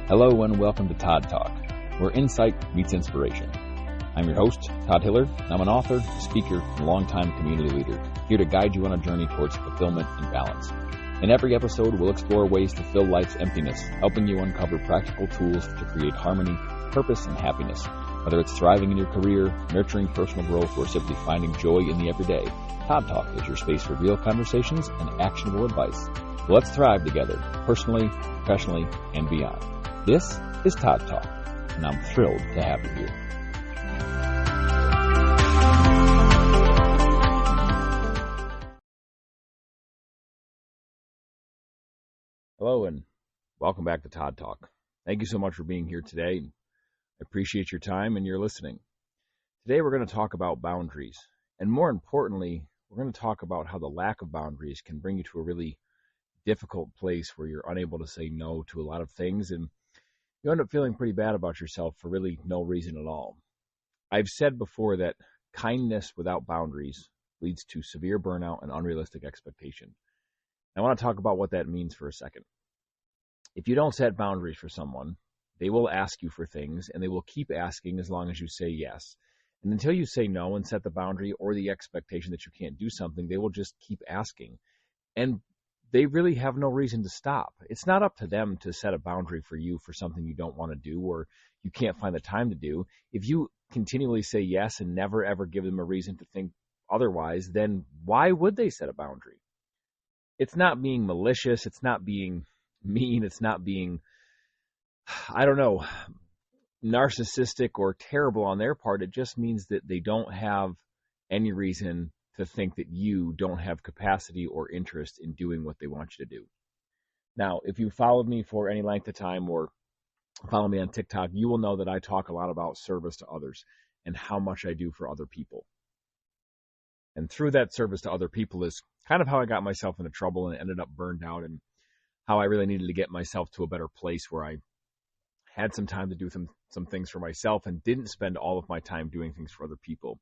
Hello and welcome to Todd Talk, where insight meets inspiration. I'm your host, Todd Hiller, and I'm an author, speaker, and longtime community leader, here to guide you on a journey towards fulfillment and balance. In every episode, we'll explore ways to fill life's emptiness, helping you uncover practical tools to create harmony, purpose, and happiness. Whether it's thriving in your career, nurturing personal growth, or simply finding joy in the everyday, Todd Talk is your space for real conversations and actionable advice. So let's thrive together, personally, professionally, and beyond. This is Todd Talk, and I'm thrilled to have you here. Hello, and welcome back to Todd Talk. Thank you so much for being here today. I appreciate your time and your listening. Today we're going to talk about boundaries, and more importantly, we're going to talk about how the lack of boundaries can bring you to a really difficult place where you're unable to say no to a lot of things, and you end up feeling pretty bad about yourself for really no reason at all. I've said before that kindness without boundaries leads to severe burnout and unrealistic expectation. I want to talk about what that means for a second. If you don't set boundaries for someone, they will ask you for things, and they will keep asking as long as you say yes. And until you say no and set the boundary or the expectation that you can't do something, they will just keep asking. And they really have no reason to stop. It's not up to them to set a boundary for you for something you don't want to do or you can't find the time to do. If you continually say yes and never ever give them a reason to think otherwise, then why would they set a boundary? It's not being malicious. It's not being mean. It's not being, narcissistic or terrible on their part. It just means that they don't have any reason to think that you don't have capacity or interest in doing what they want you to do. Now, if you followed me for any length of time or follow me on TikTok, you will know that I talk a lot about service to others and how much I do for other people. And through that service to other people is kind of how I got myself into trouble and ended up burned out, and how I really needed to get myself to a better place where I had some time to do some things for myself and didn't spend all of my time doing things for other people.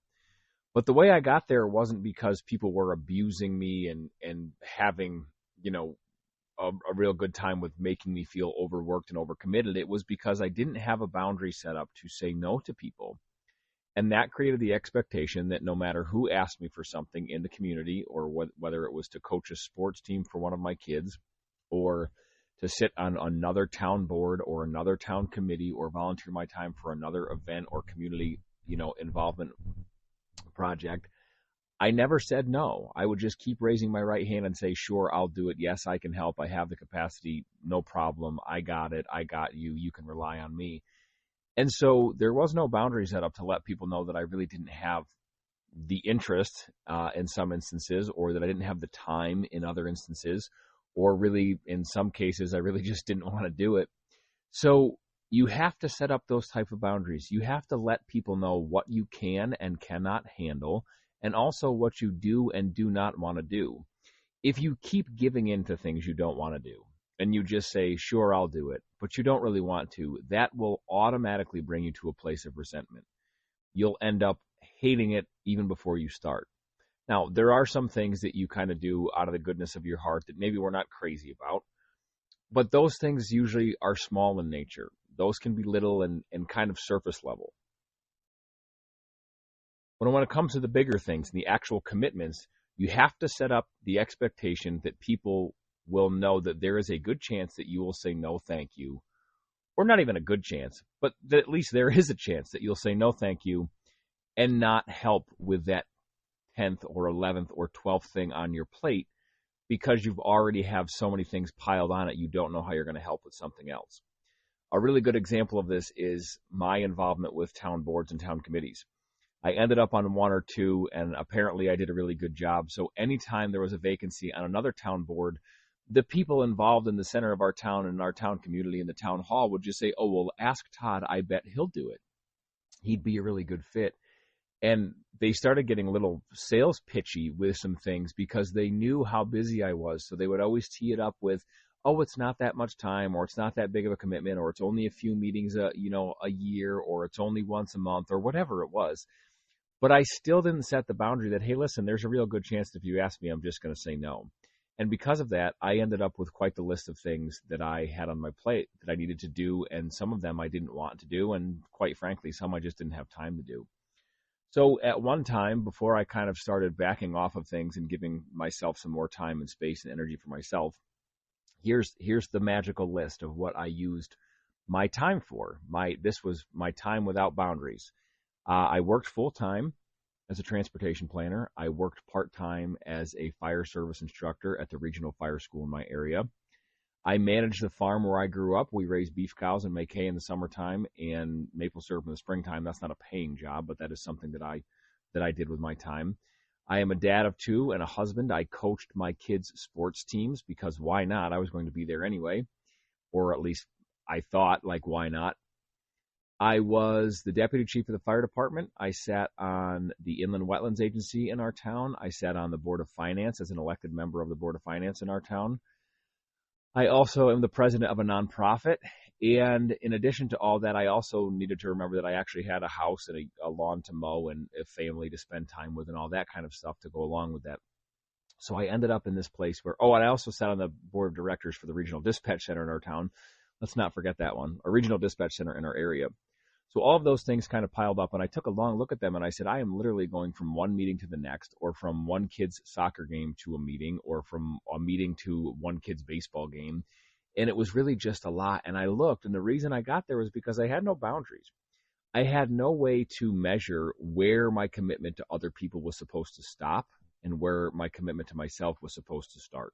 But the way I got there wasn't because people were abusing me and having, a real good time with making me feel overworked and overcommitted. It was because I didn't have a boundary set up to say no to people. And that created the expectation that no matter who asked me for something in the community, or whether it was to coach a sports team for one of my kids, or to sit on another town board or another town committee, or volunteer my time for another event or community, involvement project, I never said no. I would just keep raising my right hand and say, sure, I'll do it. Yes, I can help. I have the capacity. No problem. I got it. I got you. You can rely on me. And so there was no boundary set up to let people know that I really didn't have the interest in some instances, or that I didn't have the time in other instances, or really in some cases, I really just didn't want to do it. So you have to set up those type of boundaries. You have to let people know what you can and cannot handle, and also what you do and do not want to do. If you keep giving in to things you don't want to do, and you just say, sure, I'll do it, but you don't really want to, that will automatically bring you to a place of resentment. You'll end up hating it even before you start. Now, there are some things that you kind of do out of the goodness of your heart that maybe we're not crazy about, but those things usually are small in nature. Those can be little and kind of surface level. But when it comes to the bigger things and the actual commitments, you have to set up the expectation that people will know that there is a good chance that you will say no, thank you. Or not even a good chance, but that at least there is a chance that you'll say no, thank you, and not help with that 10th or 11th or 12th thing on your plate, because you've already have so many things piled on it, you don't know how you're going to help with something else. A really good example of this is my involvement with town boards and town committees. I ended up on one or two, and apparently I did a really good job. So anytime there was a vacancy on another town board, the people involved in the center of our town and our town community in the town hall would just say, oh, well, ask Todd. I bet he'll do it. He'd be a really good fit. And they started getting a little sales pitchy with some things because they knew how busy I was. So they would always tee it up with, oh, it's not that much time, or it's not that big of a commitment, or it's only a few meetings a year, or it's only once a month, or whatever it was. But I still didn't set the boundary that, hey, listen, there's a real good chance that if you ask me, I'm just going to say no. And because of that, I ended up with quite the list of things that I had on my plate that I needed to do. And some of them I didn't want to do. And quite frankly, some I just didn't have time to do. So at one time, before I kind of started backing off of things and giving myself some more time and space and energy for myself, here's the magical list of what I used my time for. This was my time without boundaries. I worked full time as a transportation planner. I worked part-time as a fire service instructor at the regional fire school in my area. I managed the farm where I grew up. We raised beef cows and make hay in the summertime and maple syrup in the springtime. That's not a paying job, but that is something that I did with my time. I am a dad of 2 and a husband. I coached my kids' sports teams because why not? I was going to be there anyway, or at least I thought, like, why not? I was the deputy chief of the fire department. I sat on the Inland Wetlands Agency in our town. I sat on the Board of Finance as an elected member of the Board of Finance in our town. I also am the president of a nonprofit. And in addition to all that, I also needed to remember that I actually had a house and a lawn to mow and a family to spend time with and all that kind of stuff to go along with that. So I ended up in this place where, and I also sat on the board of directors for the regional dispatch center in our town. Let's not forget that one, a regional dispatch center in our area. So all of those things kind of piled up, and I took a long look at them, and I said, I am literally going from one meeting to the next, or from one kid's soccer game to a meeting, or from a meeting to one kid's baseball game. And it was really just a lot. And I looked, and the reason I got there was because I had no boundaries. I had no way to measure where my commitment to other people was supposed to stop and where my commitment to myself was supposed to start.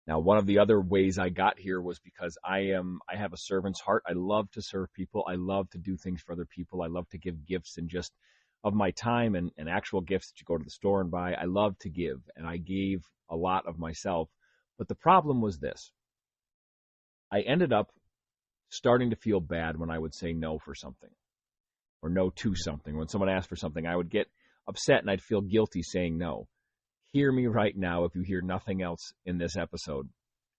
Now, one of the other ways I got here was because I have a servant's heart. I love to serve people. I love to do things for other people. I love to give gifts and just of my time and actual gifts that you go to the store and buy. I love to give, and I gave a lot of myself. But the problem was this. I ended up starting to feel bad when I would say no for something or no to something. When someone asked for something, I would get upset and I'd feel guilty saying no. Hear me right now if you hear nothing else in this episode.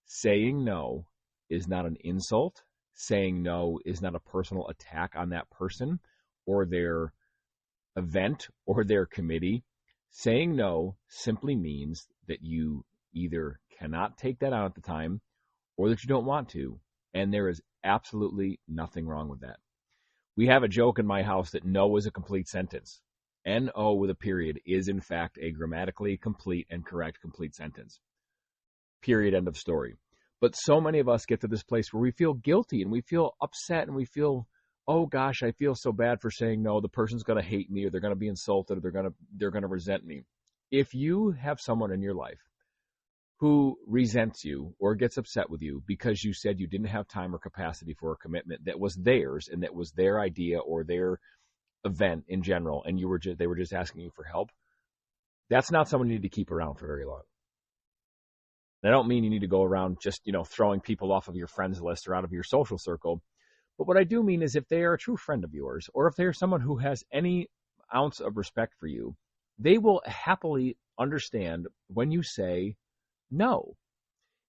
Saying no is not an insult. Saying no is not a personal attack on that person or their event or their committee. Saying no simply means that you either cannot take that on at the time or that you don't want to. And there is absolutely nothing wrong with that. We have a joke in my house that no is a complete sentence. N-O with a period is, in fact, a grammatically complete and correct complete sentence. Period, end of story. But so many of us get to this place where we feel guilty and we feel upset and we feel, oh gosh, I feel so bad for saying no. The person's going to hate me or they're going to be insulted or they're going to resent me. If you have someone in your life who resents you or gets upset with you because you said you didn't have time or capacity for a commitment that was theirs and that was their idea or their event in general, and they were just asking you for help, that's not someone you need to keep around for very long. And I don't mean you need to go around just, throwing people off of your friends list or out of your social circle. But what I do mean is if they are a true friend of yours, or if they are someone who has any ounce of respect for you, they will happily understand when you say no.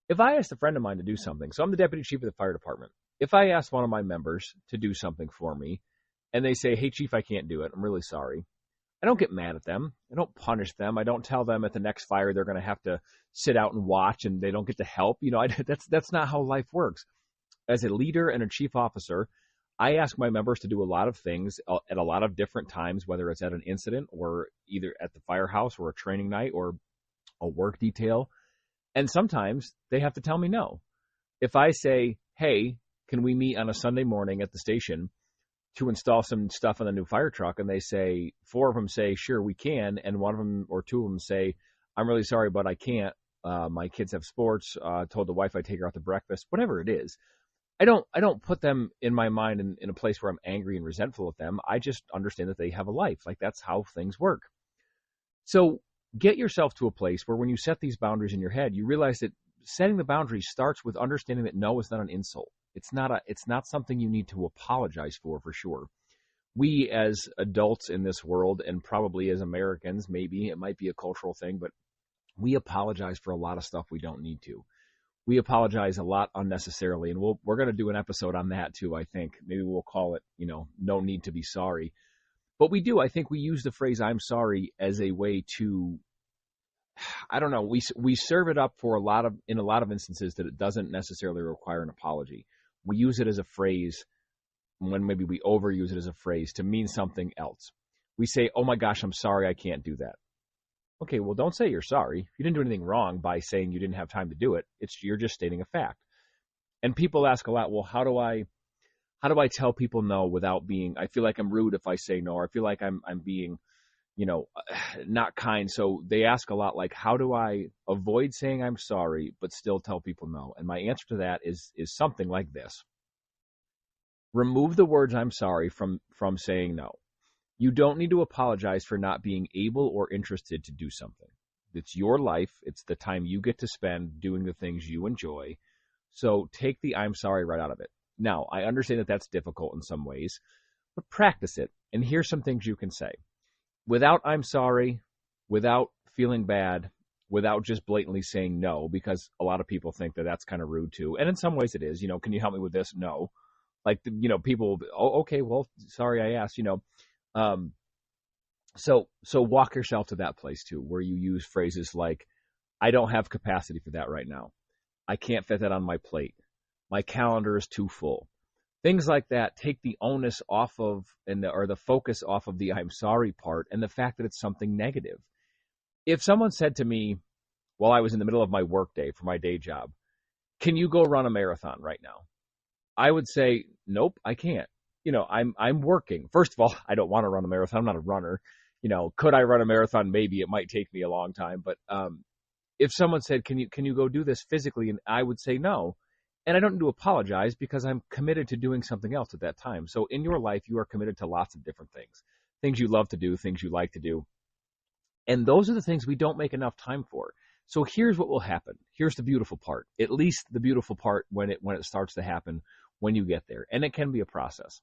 If I asked a friend of mine to do something, so I'm the deputy chief of the fire department. If I asked one of my members to do something for me, and they say, hey, chief, I can't do it. I'm really sorry. I don't get mad at them. I don't punish them. I don't tell them at the next fire they're going to have to sit out and watch and they don't get to help. That's not how life works. As a leader and a chief officer, I ask my members to do a lot of things at a lot of different times, whether it's at an incident or either at the firehouse or a training night or a work detail. And sometimes they have to tell me no. If I say, hey, can we meet on a Sunday morning at the station to install some stuff on the new fire truck, and they say, 4 of them say, sure, we can, and 1 of them or 2 of them say, I'm really sorry, but I can't. My kids have sports. Told the wife I'd take her out to breakfast. Whatever it is, I don't put them in my mind in a place where I'm angry and resentful at them. I just understand that they have a life. Like, that's how things work. So get yourself to a place where when you set these boundaries in your head, you realize that setting the boundaries starts with understanding that no is not an insult. It's not something you need to apologize for sure. We as adults in this world, and probably as Americans, maybe it might be a cultural thing, but we apologize for a lot of stuff we don't need to. We apologize a lot unnecessarily, and we're going to do an episode on that too, I think. Maybe we'll call it, no need to be sorry. But we do. I think we use the phrase I'm sorry as a way to I don't know. We serve it up for in a lot of instances that it doesn't necessarily require an apology. We use it as a phrase when maybe we overuse it as a phrase to mean something else. We say, "Oh my gosh, I'm sorry, I can't do that." Okay, well, don't say you're sorry. You didn't do anything wrong by saying you didn't have time to do it. You're just stating a fact. And people ask a lot, well, how do I tell people no without being, I feel like I'm rude if I say no, or I feel like I'm being, not kind. So they ask a lot like, how do I avoid saying I'm sorry, but still tell people no? And my answer to that is something like this. Remove the words I'm sorry from saying no. You don't need to apologize for not being able or interested to do something. It's your life. It's the time you get to spend doing the things you enjoy. So take the I'm sorry right out of it. Now, I understand that that's difficult in some ways, but practice it. And here's some things you can say. Without I'm sorry, without feeling bad, without just blatantly saying no, because a lot of people think that that's kind of rude too. And in some ways it is. Can you help me with this? No. Like, people, oh, okay, well, sorry I asked, So walk yourself to that place too, where you use phrases like, I don't have capacity for that right now. I can't fit that on my plate. My calendar is too full. Things like that take the onus off of, or the focus off of the I'm sorry part and the fact that it's something negative. If someone said to me while I was in the middle of my workday for my day job, can you go run a marathon right now? I would say, nope, I can't. I'm working. First of all, I don't want to run a marathon. I'm not a runner. Could I run a marathon? Maybe. It might take me a long time. But if someone said, can you go do this physically? And I would say no. And I don't need to apologize because I'm committed to doing something else at that time. So in your life, you are committed to lots of different things you love to do, things you like to do. And those are the things we don't make enough time for. So here's what will happen. Here's the beautiful part, at least the beautiful part when it starts to happen when you get there. And it can be a process.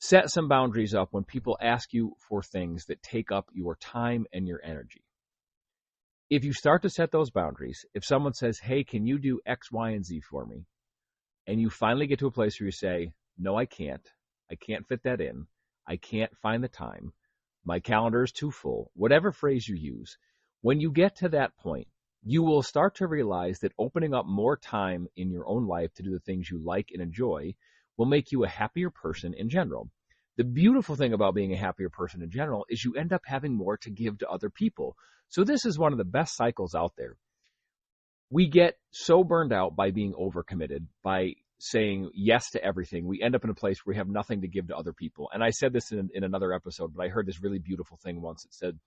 Set some boundaries up when people ask you for things that take up your time and your energy. If you start to set those boundaries, if someone says, hey, can you do X, Y, and Z for me? And you finally get to a place where you say, no, I can't. I can't fit that in. I can't find the time. My calendar is too full. Whatever phrase you use, when you get to that point, you will start to realize that opening up more time in your own life to do the things you like and enjoy will make you a happier person in general. The beautiful thing about being a happier person in general is you end up having more to give to other people. So this is one of the best cycles out there. We get so burned out by being overcommitted, by saying yes to everything. We end up in a place where we have nothing to give to other people. And I said this in another episode, but I heard this really beautiful thing once. It said,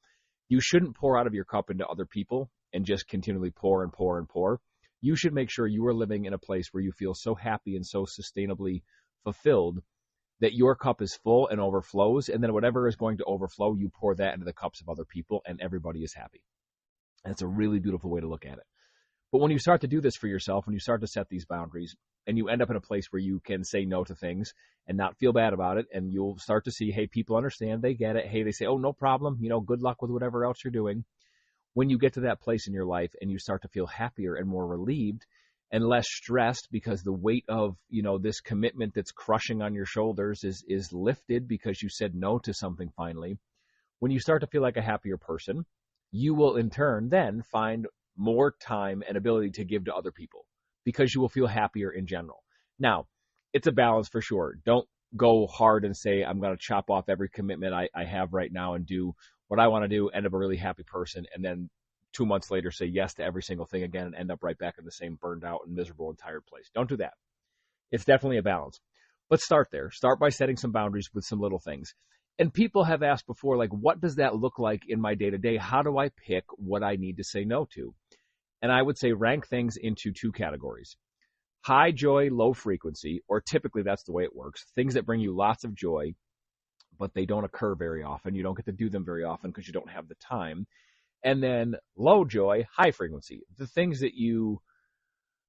you shouldn't pour out of your cup into other people and just continually pour and pour and pour. You should make sure you are living in a place where you feel so happy and so sustainably fulfilled that your cup is full and overflows, and then whatever is going to overflow, you pour that into the cups of other people, and everybody is happy. And it's a really beautiful way to look at it. But when you start to do this for yourself, when you start to set these boundaries, and you end up in a place where you can say no to things and not feel bad about it, and you'll start to see, hey, people understand, they get it. Hey, they say, oh, no problem. Good luck with whatever else you're doing. When you get to that place in your life and you start to feel happier and more relieved and less stressed because the weight of, this commitment that's crushing on your shoulders is lifted because you said no to something finally. When you start to feel like a happier person, you will in turn then find more time and ability to give to other people because you will feel happier in general. Now, it's a balance for sure. Don't go hard and say, I'm going to chop off every commitment I have right now and do what I want to do, end up a really happy person, and then 2 months later say yes to every single thing again and end up right back in the same burned out and miserable and tired place. Don't do that. It's definitely a balance. But start there. Start by setting some boundaries with some little things. And people have asked before, like, what does that look like in my day-to-day? How do I pick what I need to say no to? And I would say rank things into two categories. High joy, low frequency, or typically that's the way it works. Things that bring you lots of joy, but they don't occur very often. You don't get to do them very often because you don't have the time. And then low joy, high frequency. The things that you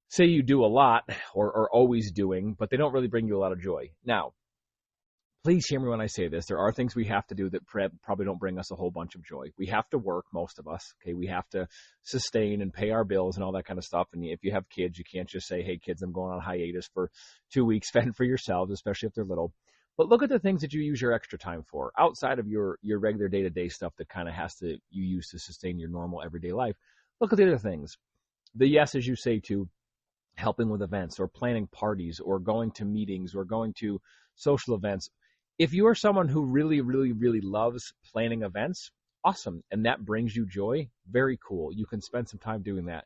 say you do a lot or are always doing, but they don't really bring you a lot of joy. Now, please hear me when I say this. There are things we have to do that probably don't bring us a whole bunch of joy. We have to work, most of us. Okay, we have to sustain and pay our bills and all that kind of stuff. And if you have kids, you can't just say, hey, kids, I'm going on hiatus for 2 weeks. Fend for yourselves, especially if they're little. But look at the things that you use your extra time for outside of your regular day-to-day stuff that kind of you use to sustain your normal everyday life. Look at the other things. The yeses you say to helping with events or planning parties or going to meetings or going to social events. If you are someone who really, really, really loves planning events, awesome. And that brings you joy, very cool. You can spend some time doing that.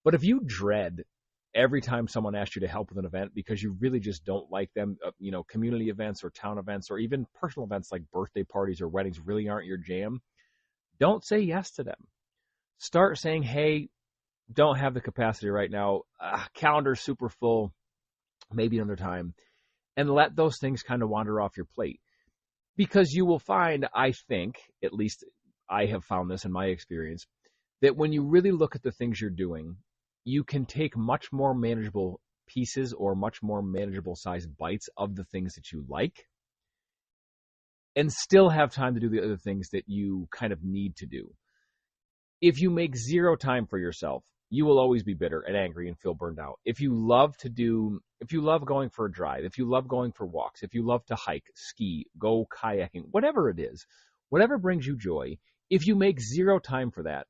But if you dread every time someone asks you to help with an event because you really just don't like them, community events or town events or even personal events like birthday parties or weddings really aren't your jam, don't say yes to them. Start saying, hey, don't have the capacity right now. Calendar's super full, maybe another time. And let those things kind of wander off your plate. Because you will find, I think, at least I have found this in my experience, that when you really look at the things you're doing, you can take much more manageable pieces or much more manageable sized bites of the things that you like and still have time to do the other things that you kind of need to do. If you make zero time for yourself, you will always be bitter and angry and feel burned out. If you love going for a drive, if you love going for walks, if you love to hike, ski, go kayaking, whatever it is, whatever brings you joy, if you make zero time for that,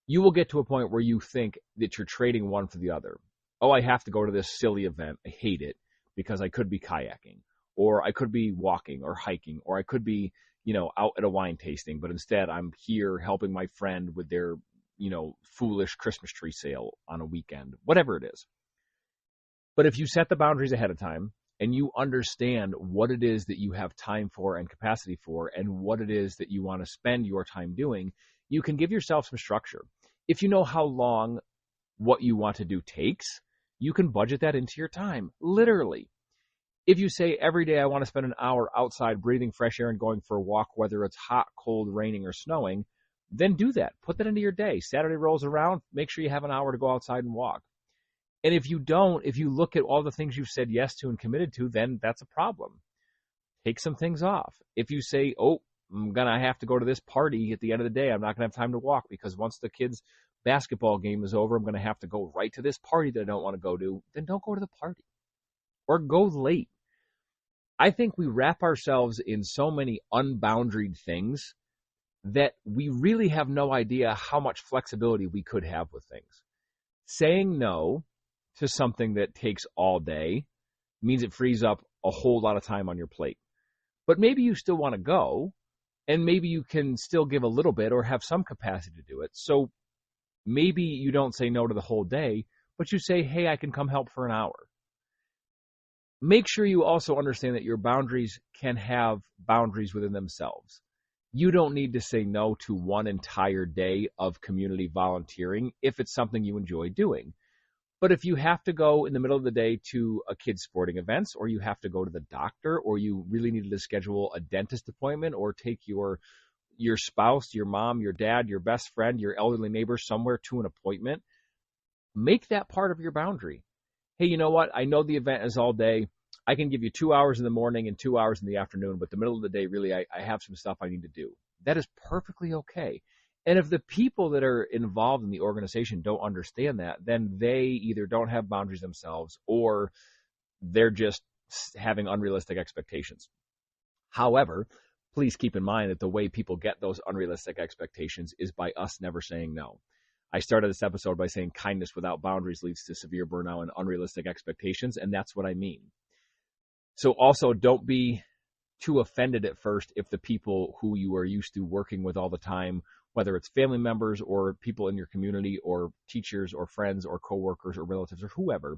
you will get to a point where you think that you're trading one for the other. Oh, I have to go to this silly event. I hate it because I could be kayaking, or I could be walking or hiking, or I could be, out at a wine tasting, but instead I'm here helping my friend with their, foolish Christmas tree sale on a weekend, whatever it is. But if you set the boundaries ahead of time and you understand what it is that you have time for and capacity for and what it is that you want to spend your time doing, you can give yourself some structure. If you know how long what you want to do takes, you can budget that into your time, literally. If you say every day I want to spend an hour outside breathing fresh air and going for a walk, whether it's hot, cold, raining, or snowing, then do that. Put that into your day. Saturday rolls around, make sure you have an hour to go outside and walk. And if you don't, if you look at all the things you've said yes to and committed to, then that's a problem. Take some things off. If you say, oh, I'm going to have to go to this party at the end of the day, I'm not going to have time to walk because once the kids' basketball game is over, I'm going to have to go right to this party that I don't want to go to, then don't go to the party or go late. I think we wrap ourselves in so many unboundaried things that we really have no idea how much flexibility we could have with things. Saying no to something that takes all day means it frees up a whole lot of time on your plate. But maybe you still want to go, and maybe you can still give a little bit or have some capacity to do it. So maybe you don't say no to the whole day, but you say, hey, I can come help for an hour. Make sure you also understand that your boundaries can have boundaries within themselves. You don't need to say no to one entire day of community volunteering if it's something you enjoy doing. But if you have to go in the middle of the day to a kid's sporting events, or you have to go to the doctor, or you really needed to schedule a dentist appointment, or take your spouse, your mom, your dad, your best friend, your elderly neighbor somewhere to an appointment, make that part of your boundary. Hey, you know what? I know the event is all day. I can give you 2 hours in the morning and 2 hours in the afternoon, but the middle of the day, really, I have some stuff I need to do. That is perfectly okay. And if the people that are involved in the organization don't understand that, then they either don't have boundaries themselves or they're just having unrealistic expectations. However, please keep in mind that the way people get those unrealistic expectations is by us never saying no. I started this episode by saying kindness without boundaries leads to severe burnout and unrealistic expectations, and that's what I mean. So also don't be too offended at first if the people who you are used to working with all the time, whether it's family members or people in your community or teachers or friends or coworkers or relatives or whoever,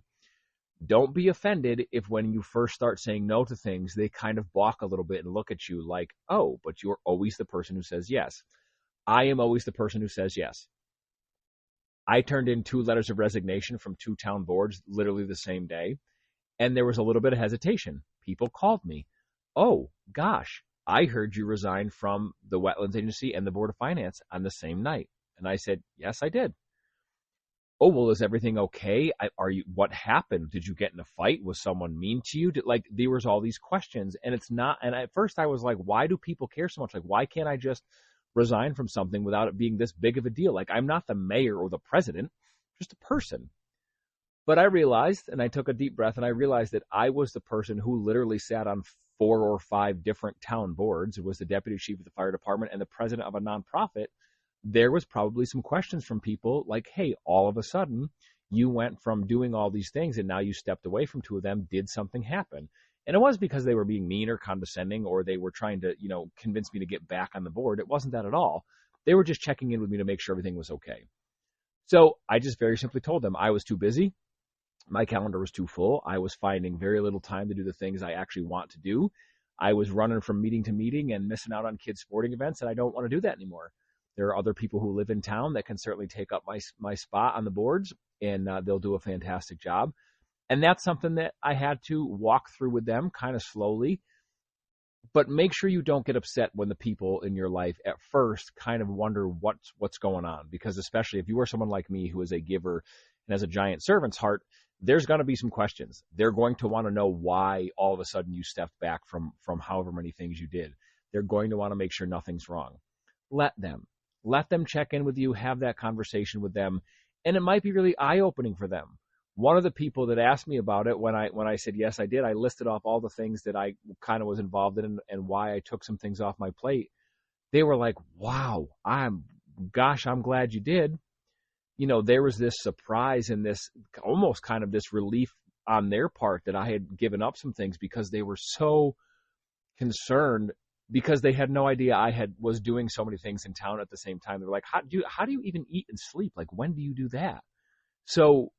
don't be offended if when you first start saying no to things, they kind of balk a little bit and look at you like, oh, but you're always the person who says yes. I am always the person who says yes. I turned in 2 letters of resignation from 2 town boards literally the same day, and there was a little bit of hesitation. People called me. Oh, gosh, I heard you resigned from the Wetlands Agency and the Board of Finance on the same night. And I said, yes, I did. Oh, well, is everything okay? What happened? Did you get in a fight? Was someone mean to you? There was all these questions, and it's not. And at first I was like, why do people care so much? Like, why can't I just resign from something without it being this big of a deal? Like, I'm not the mayor or the president, just a person. But I realized, and I took a deep breath, and I realized that I was the person who literally sat on 4 or 5 different town boards, it was the deputy chief of the fire department and the president of a nonprofit, there was probably some questions from people like, hey, all of a sudden you went from doing all these things and now you stepped away from 2 of them. Did something happen? And it was because they were being mean or condescending, or they were trying to, convince me to get back on the board. It wasn't that at all. They were just checking in with me to make sure everything was okay. So I just very simply told them I was too busy. My calendar was too full. I was finding very little time to do the things I actually want to do. I was running from meeting to meeting and missing out on kids' sporting events, and I don't want to do that anymore. There are other people who live in town that can certainly take up my spot on the boards, and they'll do a fantastic job. And that's something that I had to walk through with them kind of slowly. But make sure you don't get upset when the people in your life at first kind of wonder what's going on. Because especially if you are someone like me who is a giver and has a giant servant's heart, there's going to be some questions. They're going to want to know why all of a sudden you stepped back from however many things you did. They're going to want to make sure nothing's wrong. Let them check in with you, have that conversation with them. And it might be really eye-opening for them. One of the people that asked me about it when I said, yes, I did, I listed off all the things that I kind of was involved in and why I took some things off my plate. They were like, wow, I'm glad you did. There was this surprise and this almost kind of this relief on their part that I had given up some things because they were so concerned, because they had no idea I was doing so many things in town at the same time. They're like, how do you even eat and sleep? Like, when do you do that? So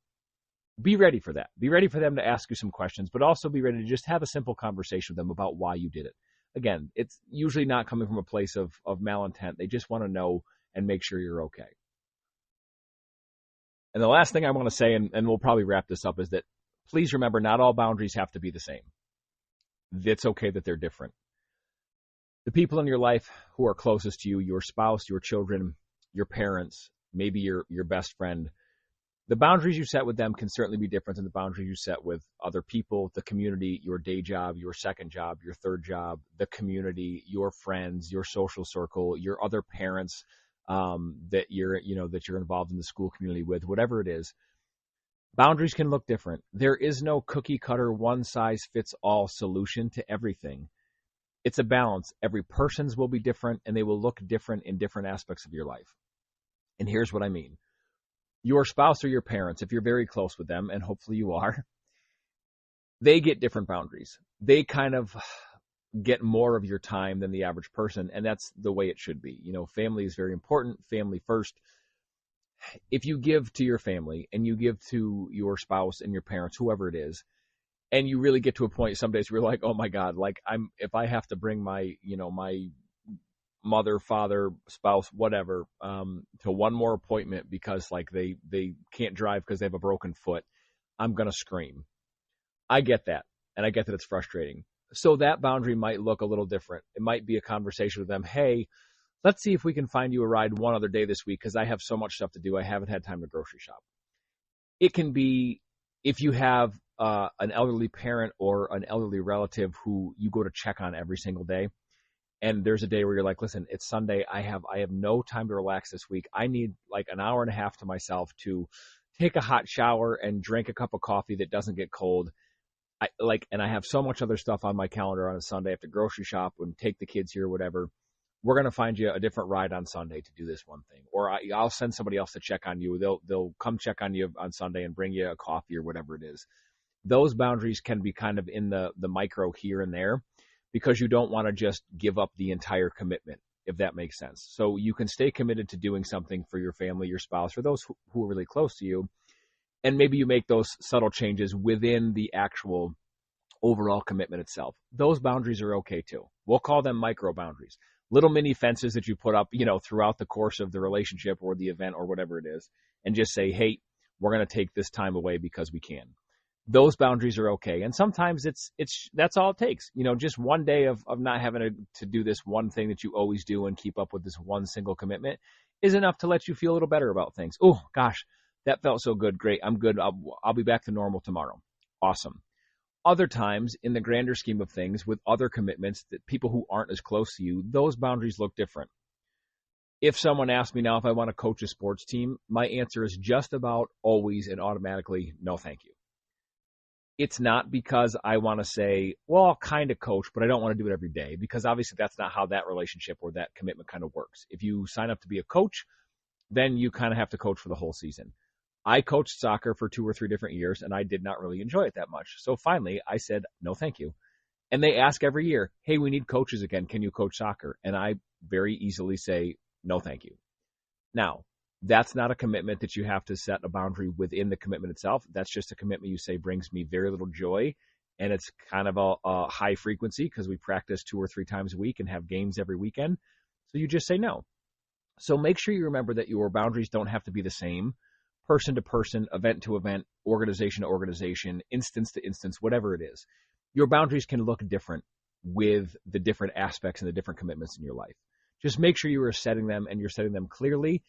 be ready for that. Be ready for them to ask you some questions, but also be ready to just have a simple conversation with them about why you did it. Again, it's usually not coming from a place of malintent. They just want to know and make sure you're okay. And the last thing I want to say, and we'll probably wrap this up, is that please remember, not all boundaries have to be the same. It's okay that they're different. The people in your life who are closest to you, your spouse, your children, your parents, maybe your best friend, the boundaries you set with them can certainly be different than the boundaries you set with other people, the community, your day job, your second job, your third job, the community, your friends, your social circle, your other parents that you're involved in the school community with, whatever it is. Boundaries can look different. There is no cookie cutter, one size fits all solution to everything. It's a balance. Every person's will be different, and they will look different in different aspects of your life. And here's what I mean. Your spouse or your parents, if you're very close with them, and hopefully you are, they get different boundaries. They kind of get more of your time than the average person, and that's the way it should be. Family is very important. Family first. If you give to your family and you give to your spouse and your parents, whoever it is, and you really get to a point some days where you're like, oh my God, like if I have to bring my mother, father, spouse, whatever, to one more appointment because like they can't drive because they have a broken foot, I'm going to scream. I get that. And I get that it's frustrating. So that boundary might look a little different. It might be a conversation with them. Hey, let's see if we can find you a ride one other day this week because I have so much stuff to do. I haven't had time to grocery shop. It can be if you have an elderly parent or an elderly relative who you go to check on every single day. And there's a day where you're like, listen, it's Sunday. I have no time to relax this week. I need like an hour and a half to myself to take a hot shower and drink a cup of coffee that doesn't get cold. And I have so much other stuff on my calendar on a Sunday. I have to grocery shop and take the kids here, whatever. We're going to find you a different ride on Sunday to do this one thing. Or I'll send somebody else to check on you. They'll come check on you on Sunday and bring you a coffee or whatever it is. Those boundaries can be kind of in the micro here and there because you don't want to just give up the entire commitment, if that makes sense. So you can stay committed to doing something for your family, your spouse, for those who are really close to you. And maybe you make those subtle changes within the actual overall commitment itself. Those boundaries are okay too. We'll call them micro boundaries. Little mini fences that you put up, throughout the course of the relationship or the event or whatever it is, and just say, hey, we're going to take this time away because we can. Those boundaries are okay. And sometimes that's all it takes. Just one day of not having to do this one thing that you always do and keep up with this one single commitment is enough to let you feel a little better about things. Oh gosh, that felt so good. Great. I'm good. I'll be back to normal tomorrow. Awesome. Other times, in the grander scheme of things, with other commitments that people who aren't as close to you, those boundaries look different. If someone asks me now if I want to coach a sports team, my answer is just about always and automatically, no, thank you. it's not because I want to say, well, I'll kind of coach, but I don't want to do it every day, because obviously that's not how that relationship or that commitment kind of works. If you sign up to be a coach, then you kind of have to coach for the whole season. I coached soccer for 2 or 3 different years, and I did not really enjoy it that much. So finally, I said, no, thank you. And they ask every year, hey, we need coaches again. Can you coach soccer? And I very easily say, no, thank you. Now, that's not a commitment that you have to set a boundary within the commitment itself. That's just a commitment you say brings me very little joy, and it's kind of a high frequency because we practice 2 or 3 times a week and have games every weekend. So you just say no. So make sure you remember that your boundaries don't have to be the same, person to person, event to event, organization to organization, instance to instance, whatever it is. Your boundaries can look different with the different aspects and the different commitments in your life. Just make sure you are setting them and you're setting them clearly,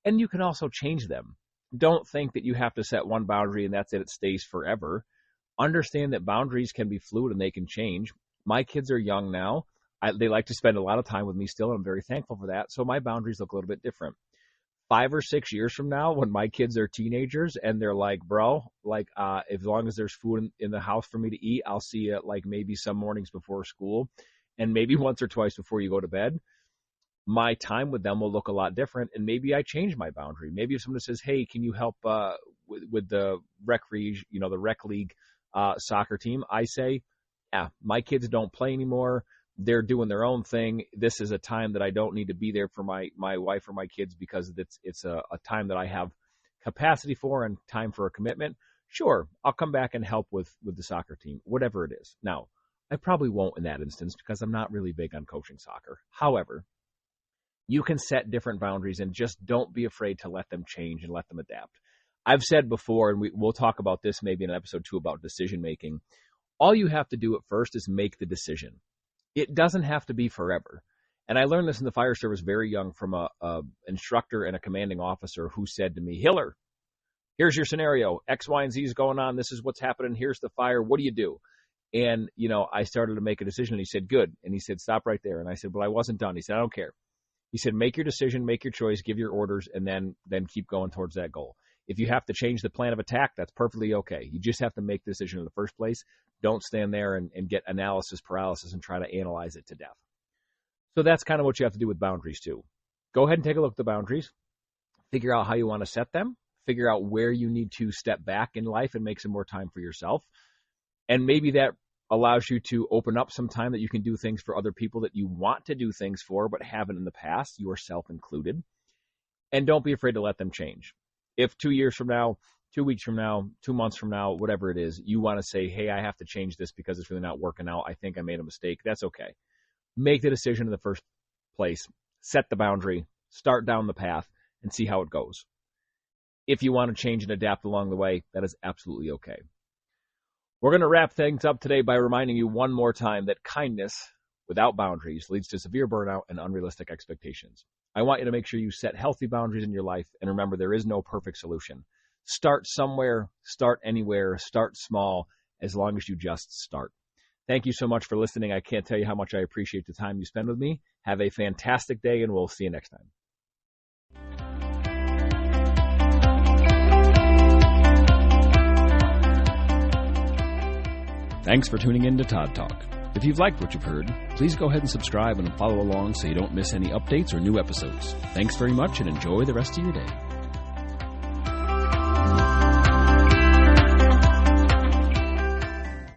and you can also change them. Don't think that you have to set one boundary and that's it, it stays forever. Understand that boundaries can be fluid and they can change. My kids are young now. They like to spend a lot of time with me still, and I'm very thankful for that. So my boundaries look a little bit different. 5 or 6 years from now, when my kids are teenagers and they're like, bro, like, as long as there's food in the house for me to eat, I'll see you like maybe some mornings before school and maybe once or twice before you go to bed. My time with them will look a lot different, and maybe I change my boundary. Maybe if someone says, hey, can you help with the rec league soccer team, I say, yeah, my kids don't play anymore. They're doing their own thing. This is a time that I don't need to be there for my wife or my kids, because it's a time that I have capacity for and time for a commitment. Sure, I'll come back and help with the soccer team, whatever it is. Now, I probably won't in that instance because I'm not really big on coaching soccer. However, you can set different boundaries and just don't be afraid to let them change and let them adapt. I've said before, and we'll talk about this maybe in episode 2 about decision making, all you have to do at first is make the decision. It doesn't have to be forever. And I learned this in the fire service very young from a instructor and a commanding officer who said to me, Hiller, here's your scenario. X, Y, and Z is going on. This is what's happening. Here's the fire. What do you do? And, I started to make a decision, and he said, good. And he said, stop right there. And I said, well, I wasn't done. He said, I don't care. He said, make your decision, make your choice, give your orders, and then keep going towards that goal. If you have to change the plan of attack, that's perfectly okay. You just have to make the decision in the first place. Don't stand there and get analysis paralysis and try to analyze it to death. So that's kind of what you have to do with boundaries too. Go ahead and take a look at the boundaries. Figure out how you want to set them. Figure out where you need to step back in life and make some more time for yourself. And maybe that allows you to open up some time that you can do things for other people that you want to do things for but haven't in the past, yourself included. And don't be afraid to let them change. If 2 years from now, 2 weeks from now, 2 months from now, whatever it is, you want to say, hey, I have to change this because it's really not working out. I think I made a mistake. That's okay. Make the decision in the first place. Set the boundary. Start down the path and see how it goes. If you want to change and adapt along the way, that is absolutely okay. We're going to wrap things up today by reminding you one more time that kindness without boundaries leads to severe burnout and unrealistic expectations. I want you to make sure you set healthy boundaries in your life, and remember, there is no perfect solution. Start somewhere, start anywhere, start small, as long as you just start. Thank you so much for listening. I can't tell you how much I appreciate the time you spend with me. Have a fantastic day, and we'll see you next time. Thanks for tuning in to Todd Talk. If you've liked what you've heard, please go ahead and subscribe and follow along so you don't miss any updates or new episodes. Thanks very much, and enjoy the rest of your day.